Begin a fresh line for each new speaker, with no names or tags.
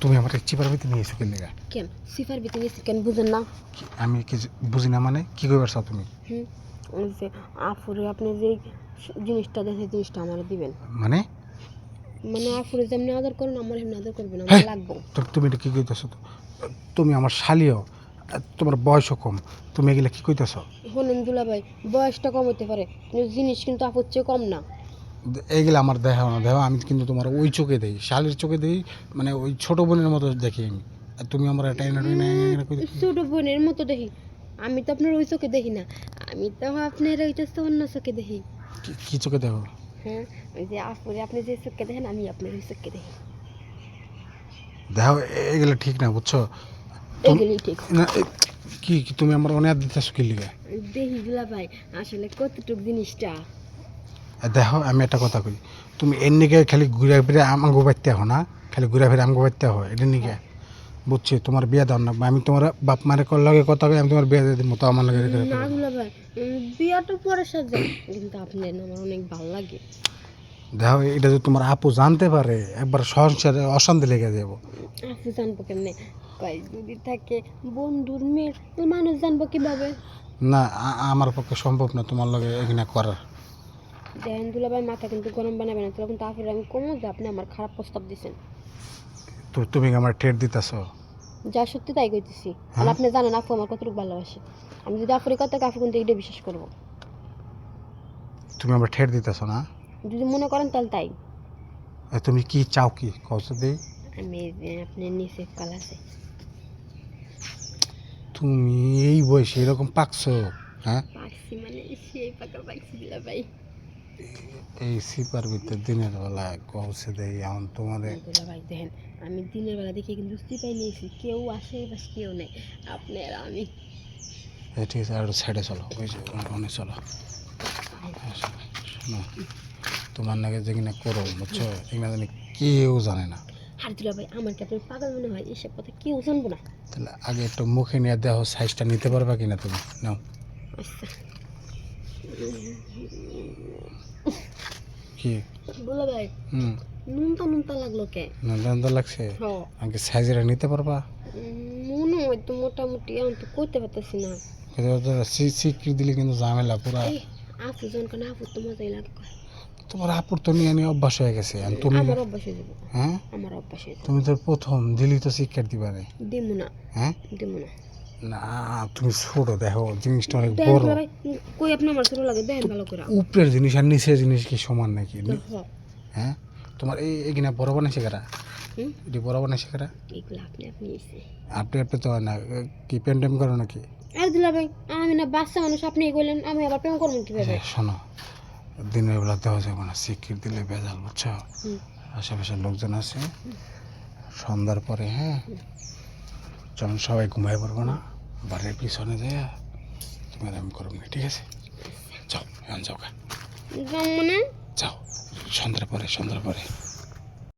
তুমি আমার চিপার ভিতরে নিয়েছো কেন লেগা?
কেন সিফার ভিতরে নিয়েছি কেন বুঝেন না?
আমি কি বুঝি না মানে কি কইবার চাও তুমি?
ওই যে আফুরে আপনি যে জিনিসটা দেখে জিনিসটা আমার দিবেন।
মানে
মানে আফুরে যেমনি আদর করেন আমার এমনি আদর করবেন, আমার
হেই,
লাগবে।
তুমি এটা কি কইতেছো? তুমি আমার শালিও, তোমার বয়সও কম, তুমি এগুলা কি কইতেছো?
শোনেন দুলাভাই, বয়সটা কম হতে পারে কিন্তু জিনিস কিন্তু আপুর চেয়ে কম না।
এইগুলা আমার দেখা না, দেখো আমি কিন্তু তোমার ওই চোখে দেই, শালির চোখে দেই, মানে ওই ছোট বোনের মতো দেখি আমি। আর তুমি আমার এটা
ছোট বোনের মতো দেখি? আমি তো আপনার ওই চোখে দেখি না, আমি তো আপনার ওইটা অন্য চোখে দেখি।
কি চোখে দেখো?
হ্যাঁ, ওই যে আপুরে আপনি যে চোখে দেখেন আমি আপনার ওই চোখে দেখি।
দেখো এগুলো ঠিক না, বুঝছো?
এগুলি ঠিক
না কি কি তুমি আমার অনেক দিতেছো কি লিগে?
দেখি দুলাভাই আসলে কতটুক জিনিসটা।
দেখো আমি একটা কথা কই, তুমি এর নিকে খালি ঘুরে ফিরে আমাকে বাড়তে হো না, খালি ঘুরে ফিরে আমাকে বাড়তে হয় এটার নিকে, বুঝছি? তোমার বিয়ে দাও না, আমি তোমার বাপ মারে লগে কথা কই, আমি তোমার বিয়ে দিয়ে দিই তো আমার লগে
না দুলাভাই, বিয়াটা পরে সাজা, কিন্তু আপনার না আমার অনেক ভালো লাগে।
দেখো এটা যদি তোমার আপু জানতে পারে একবার সংসারে অশান্তি লেগে যাবো।
আপু জানবো কেমনে? কয় যদি থাকে বন্ধুর মেয়ে তো মানুষ জানবো কিভাবে?
না আমার পক্ষে সম্ভব না তোমার লগে এখানে করার।
দেখেন দুলাভাই, মাথা কিন্তু গরম বানাবে না, তখন তো আপুরে আমি কমো যে আপনি আমার খারাপ প্রস্তাব দিচ্ছেন।
তো তুমি কি আমার ঠেট দিতেছো?
যা সত্যি তাই কইতেছি। আর আপনি জানেন আপু আমার কতটুকু ভালোবাসে, আমি যদি আপুরে কথা আপু কিন্তু এটা বিশ্বাস করবো।
তুমি আমার ঠেট দিতেছো না?
যদি মনে করেন তাহলে তাই।
তুমি কি চাও, কি কষ্ট দিই?
আমি এই যে আপনার নিচে কালাসে।
তুমি এই বয়সে এরকম পাকছো? হ্যাঁ,
পাকছি মানে সেই পাকা পাকছি দুলাভাই।
এই সিপার ভিতরে দিনের বেলা কৌশে দেয় এমন তোমারে।
দুলাভাই দেখেন, আমি দিনের বেলা দেখে কিন্তু সিপাই নিয়েছি, কেউ আসে বাস কেউ নেই, আপনার আমি।
ঠিক আছে, আর সাইডে চলো, ওই যে অনেক চলো। শোনো, তোমার নাকি যে কিনা করো, বুঝছো? এগুলো জানি কেউ জানে না।
আর দুলাভাই আমার কি আপনার পাগল মনে হয়? এসব কথা কেউ জানবো না।
তাহলে আগে একটু মুখে নিয়ে দেখো সাইজটা নিতে পারবা কিনা তুমি, নাও।
আচ্ছা
কি
দুলাভাই, নুনতা নুনতা লাগলো কে?
নন্দন লাগছে?
হ,
আমাকে সাইজটা নিতে পারবা?
মনে হয় তো মোটামুটি, আমি তো করতে পারতেছি না।
স্বীকৃতি দিলে কিন্তু ঝামেলা পুরা।
এই আপু জন কেন, আপু তো মজাই লাগে কয়।
তোমার আপুর তো নিয়ে নিয়ে অভ্যাস হয়ে গেছে, আর তুমি?
আমার অভ্যাস হয়ে যাবো।
হ্যাঁ,
আমার অভ্যাস হয়ে যাবো।
তুমি তো প্রথম দিলি তো শিক্ষার দিবারে।
দিমু না।
হ্যাঁ,
দিমু না।
না তুমি ছোট, দেখো জিনিসটা অনেক
দেখেন
বড়।
দুলাভাই, কই আপনি আমার ছোট লাগে? দেখেন ভালো করে।
উপরের জিনিস আর নিচের জিনিস কি সমান নাকি?
হ,
হ্যাঁ, তোমার এইখানে বড় বানাইছে কারা? এটি বড় বানাইছে কারা?
এগুলো আপনি আপনি এসে।
আপনি আপনি তো হয় না, কি প্রেম টেম করো নাকি?
আর দুলাভাই, আমি না বাচ্চা মানুষ, আপনি কইলেন আমি আবার প্রেম করবো কিভাবে?
শোনো, দিনের বেলা দেওয়া যাবে না, স্বীকৃতি দিলে ভেজাল, বুঝছো? আশেপাশের লোকজন আছে, সন্ধ্যার পরে, হ্যাঁ, যখন সবাই ঘুমায় পড়বো না, বাড়ির পিছনে যায় তুমি আর আমি করবো না, ঠিক আছে? যাও, এখন যাও গা।
মানে
যাও, সন্ধ্যার পরে, সন্ধ্যার পরে।